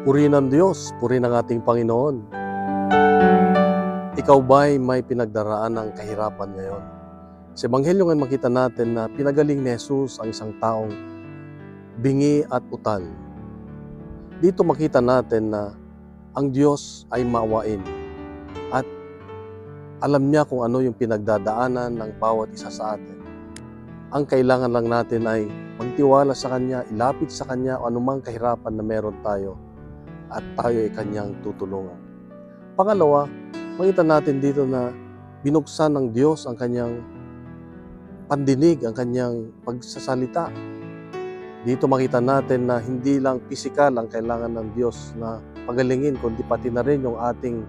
Purihin ang Diyos, purihin ang ating Panginoon. Ikaw ba'y may pinagdaraan ng kahirapan ngayon? Sa Ebanghelyo ngayon makita natin na pinagaling ni Jesus ang isang taong bingi at utal. Dito makita natin na ang Diyos ay maawain at alam niya kung ano yung pinagdadaanan ng bawat isa sa atin. Ang kailangan lang natin ay magtiwala sa Kanya, ilapit sa Kanya o anumang kahirapan na meron tayo at tayo ay Kanyang tutulungan. Pangalawa, makita natin dito na binuksan ng Diyos ang Kanyang pandinig, ang Kanyang pagsasalita. Dito makita natin na hindi lang pisikal ang kailangan ng Diyos na pagalingin, kundi pati na rin yung ating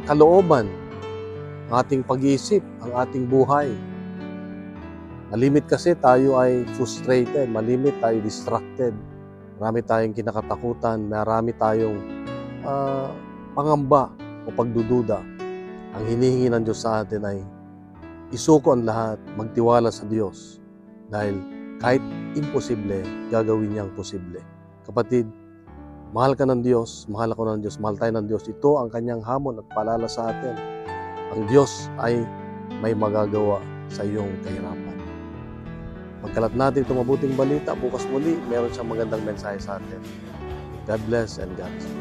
kalooban, ang ating pag-iisip, ang ating buhay. Malimit kasi tayo ay frustrated, malimit tayo distracted, marami tayong kinakatakutan, marami tayong pangamba o pagdududa. Ang hinihingi ng Diyos sa atin ay isuko ang lahat, magtiwala sa Diyos. Dahil kahit imposible, gagawin niyang posible. Kapatid, mahal ka ng Diyos, mahal ako ng Diyos, mahal tayo ng Diyos. Ito ang Kanyang hamon at paalala sa atin. Ang Diyos ay may magagawa sa iyong kahirapan. Pagkalat natin itong mabuting balita, bukas muli, meron siyang magandang mensahe sa atin. God bless and God bless.